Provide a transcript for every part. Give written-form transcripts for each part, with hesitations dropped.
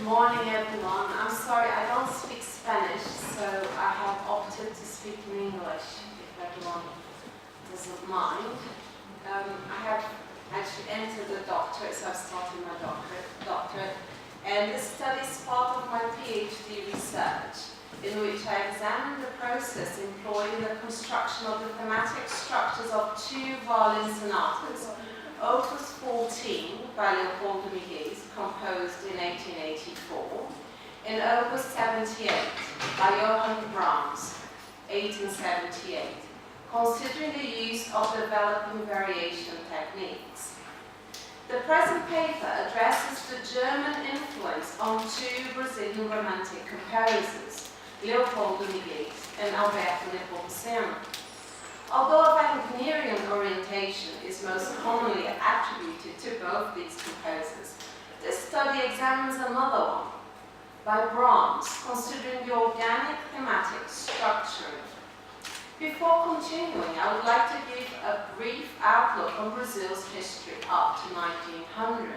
morning, everyone. I'm sorry, I don't speak Spanish, so I have opted to speak in English, if everyone doesn't mind. I have actually entered the doctorate, so I've started my doctorate. And this study is part of my PhD research, in which I examine the process employed in the construction of the thematic structures of two violin sonatas, Opus 14 by Leopoldo Nuñez, composed in 1884, and Opus 78 by Johann Brahms, 1878, considering the use of developing variation techniques. The present paper addresses the German influence on two Brazilian romantic composers, Leopoldo Nuñez and Alberto Nepomuceno. Although a Wagnerian orientation is most commonly attributed to both these composers, this study examines another one, by Brahms, considering the organic thematic structure. Before continuing, I would like to give a brief outlook on Brazil's history up to 1900.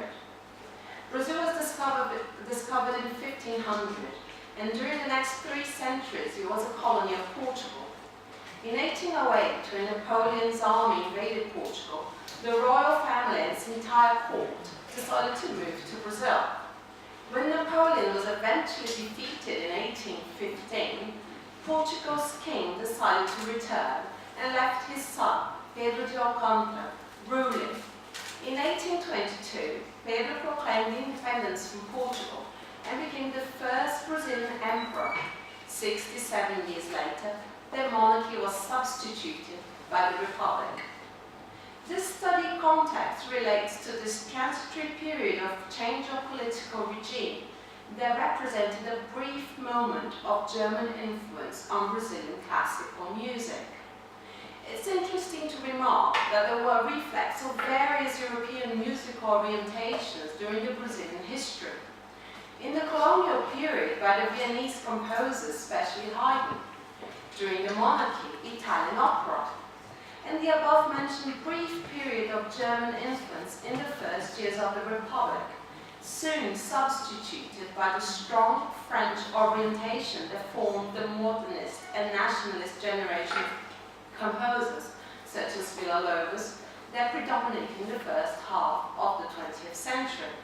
Brazil was discovered in 1500, and during the next 3 centuries it was a colony of Portugal. In 1808, when Napoleon's army invaded Portugal, the royal family and its entire court decided to move to Brazil. When Napoleon was eventually defeated in 1815, Portugal's king decided to return and left his son, Pedro de Alcântara, ruling. In 1822, Pedro proclaimed independence from Portugal and became the first Brazilian emperor. 67 years later, the monarchy was substituted by the republic. This study context relates to this transitory period of change of political regime that represented a brief moment of German influence on Brazilian classical music. It's interesting to remark that there were reflex of various European musical orientations during the Brazilian history. In the colonial period, by the Viennese composers, especially Haydn; during the monarchy, Italian opera; and the above-mentioned brief period of German influence in the first years of the Republic, soon substituted by the strong French orientation that formed the modernist and nationalist generation of composers, such as Villa-Lobos, that predominated in the first half of the 20th century.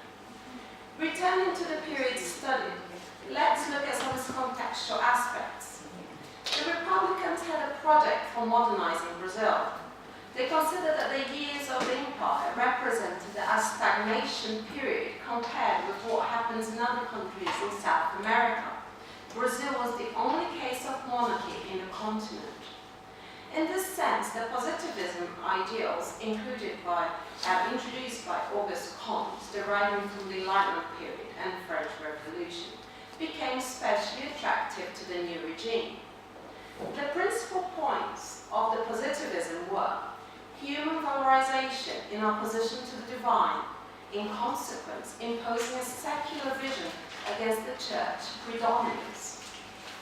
Returning to the period studied, let's look at some of its contextual aspects. The Republicans had a project for modernizing Brazil. They considered that the years of the empire represented a stagnation period compared with what happens in other countries in South America. Brazil was the only case of monarchy in the continent. In this sense, the positivism ideals introduced by Auguste Comte, deriving from the Enlightenment period and French Revolution, became especially attractive to the new regime. The principal points of the positivism were human valorization in opposition to the divine, in consequence imposing a secular vision against the church predominance;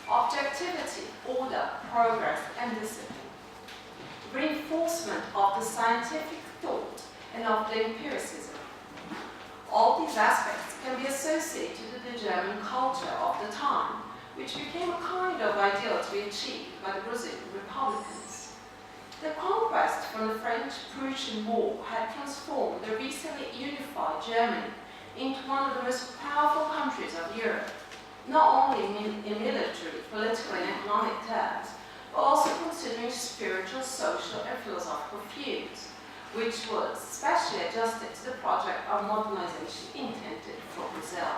objectivity, order, progress, and discipline; reinforcement of the scientific thought and of the empiricism. All these aspects can be associated with the German culture of the time, which became a kind of ideal to be achieved by the Brazilian Republicans. The conquest from the French-Prussian War had transformed the recently unified Germany into one of the most powerful countries of Europe, not only in military, political, and economic terms, but also considering spiritual, social, and philosophical views, which was especially adjusted to the project of modernization intended for Brazil.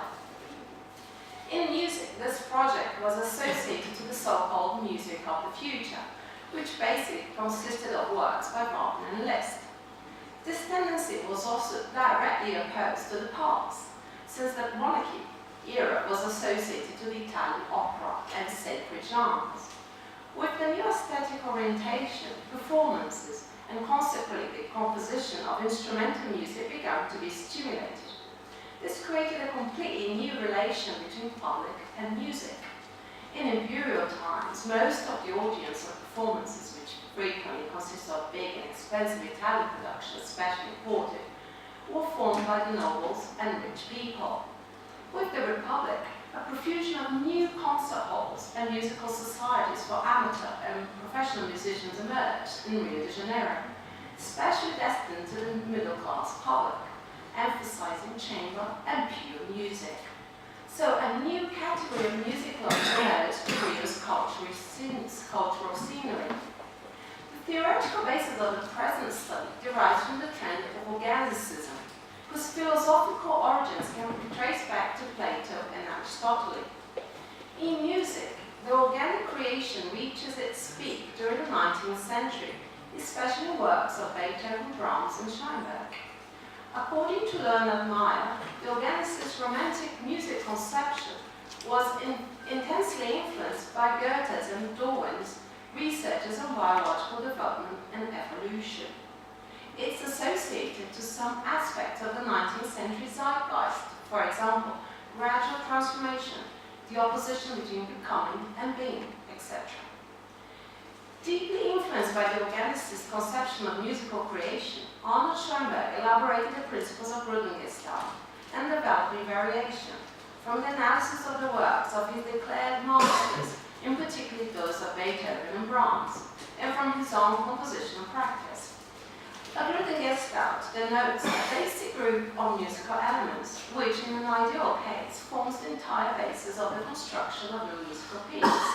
In music, this project was associated to the so-called music of the future, which basically consisted of works by Wagner and Liszt. This tendency was also directly opposed to the past, since the monarchy era was associated to the Italian opera and sacred genres. With the new aesthetic orientation, performances, and consequently the composition of instrumental music began to be stimulated. This created a completely new relation between public and music. In imperial times, most of the audience of performances, which frequently consist of big and expensive Italian productions, especially imported, were formed by the nobles and rich people. With the Republic, concert halls and musical societies for amateur and professional musicians emerged in Rio de Janeiro, especially destined to the middle-class public, emphasizing chamber and pure music. So a new category of music clubs emerged in Rio's cultural scenery. The theoretical basis of the present study derives from the trend of organicism, whose philosophical origins can be traced back to Plato and Aristotle. In music, the organic creation reaches its peak during the 19th century, especially in works of Beethoven, Brahms, and Schoenberg. According to Leonard Mayr, the organicist romantic music conception was intensely influenced by Goethe's and Darwin's researches on biological development and evolution. It's associated to some aspects of the 19th century zeitgeist, for example, gradual transformation, the opposition between becoming and being, etc. Deeply influenced by the organicist conception of musical creation, Arnold Schoenberg elaborated the principles of Grundgestalt and developing variation from the analysis of the works of his declared masters, in particular those of Beethoven and Brahms, and from his own compositional practice. A Grundgestalt denotes a basic group of musical elements, which in an ideal case forms the entire basis of the construction of a musical piece.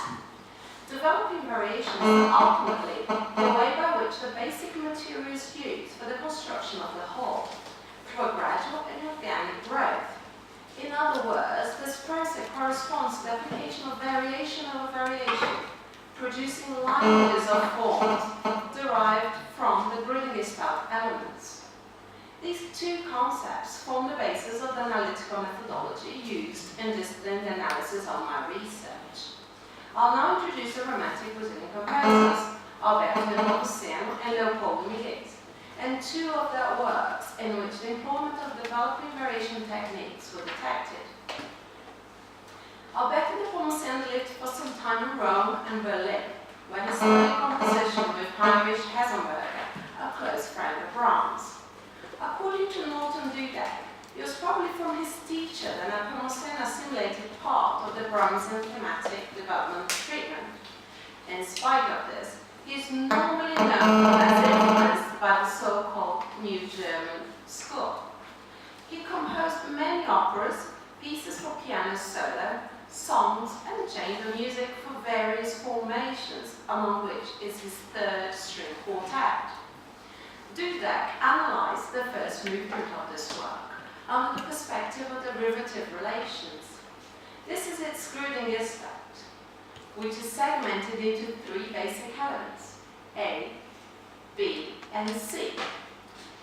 Developing variation is ultimately the way by which the basic material is used for the construction of the whole, through a gradual and organic growth. In other words, this process corresponds to the application of variation over variation, producing lineages of forms derived from the Grundgestalt elements. These two concepts form the basis of the analytical methodology used in disciplined analysis of my research. I'll now introduce the romantic Brazilian composers, Alberto de Nepomuceno and Leopoldo Miguez, and two of their works in which the employment of developing variation techniques were detected. Alberto de Nepomuceno lived for some time in Rome and Berlin, where he studied composition with Heinrich Hessenberger, a close friend of Brahms. According to Norton Dudek, it was probably from his teacher that Nepomuceno assimilated part of the Brahmsian thematic development treatment. In spite of this, he is normally known as influenced by the so-called New German School. He composed many operas, pieces for piano solo, songs, and chamber music for various formations, among which is his third string quartet. Dudek analyzed the first movement of this work under the perspective of derivative relations. This is its Grundgestalt, which is segmented into three basic elements, A, B, and C.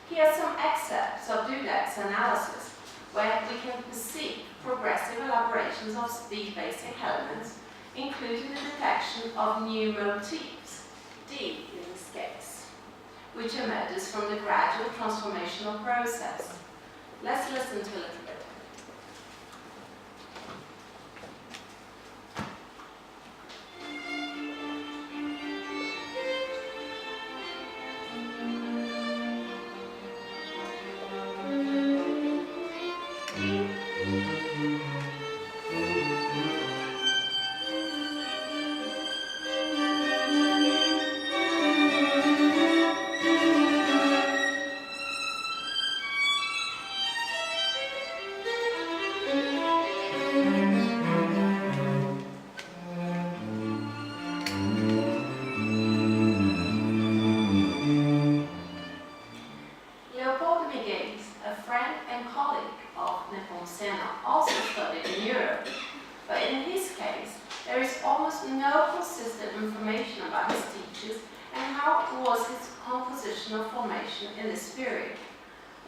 Here are some excerpts of Dudek's analysis, where we can perceive progressive elaborations of these basic elements, including the detection of new motifs, D in this case, which emerges from the gradual transformational process. Let's listen to a little bit. In this period.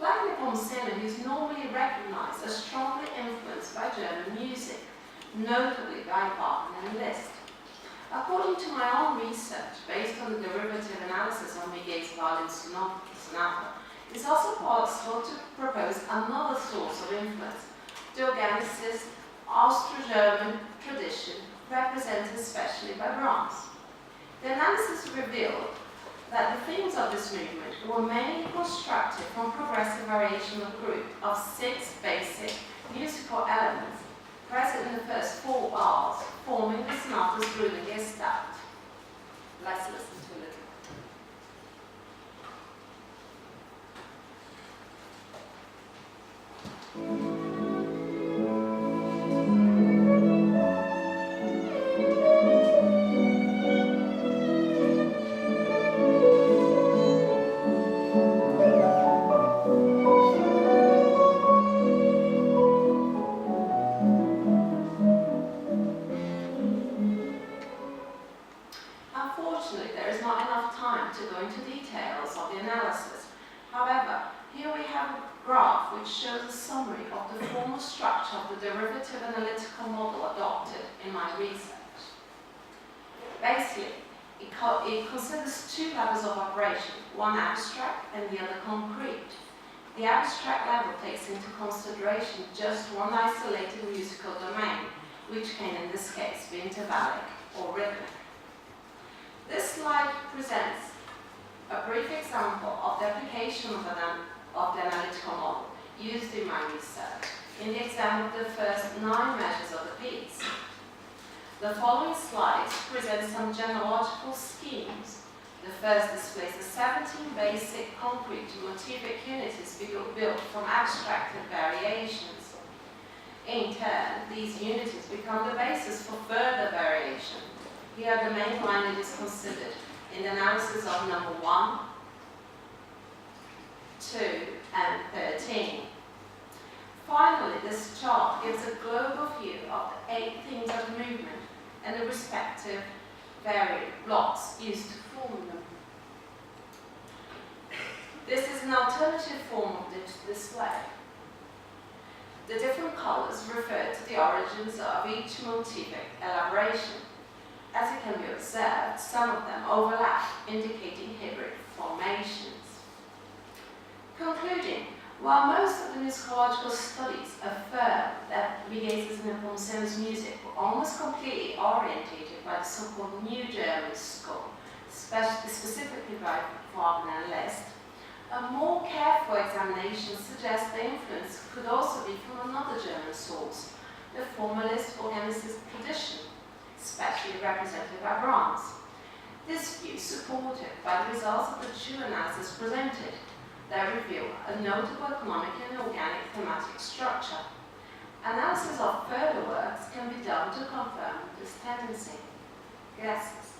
Like Nepomuceno, he is normally recognized as strongly influenced by German music, notably by Wagner and Liszt. According to my own research, based on the derivative analysis of Miguel's violin sonata, it's also possible to propose another source of influence, the organicist Austro-German tradition, represented especially by Brahms. The analysis revealed that the themes of this movement were mainly constructed from progressive variation of a group of 6 basic musical elements present in the first 4 bars, formed Marcus Grüner Gestalt. Let's listen to a little. Unfortunately, there is not enough time to go into details of the analysis. However, here we have a graph which shows a summary of the formal structure of the derivative analytical model adopted in my research. Basically, it considers two levels of operation, one abstract and the other concrete. The abstract level takes into consideration just one isolated musical domain, which can in this case be intervallic or rhythmic. This slide presents a brief example of the application of the analytical model used in my research in the exam of the first 9 measures of the piece. The following slides present some genealogical schemes. The first displays the 17 basic concrete motivic unities built from abstracted variations. In turn, these unities become the basis for further variation. Here are the main lineages considered in the analysis of number 1, 2, and 13. Finally, this chart gives a global view of the 8 themes of movement and the respective varied blocks used to form them. This is an alternative form of display. The different colors refer to the origins of each motivic elaboration. As it can be observed, some of them overlap, indicating hybrid formations. Concluding, while most of the musicological studies affirm that Vigesis and Nepomucen's music were almost completely orientated by the so-called New German school, specifically by Wagner and Liszt, a more careful examination suggests the influence could also be from another German source, the formalist organicist tradition, especially represented by Brahms. This view is supported by the results of the two analyses presented that reveal a notable economic and organic thematic structure. Analysis of further works can be done to confirm this tendency. Gracias.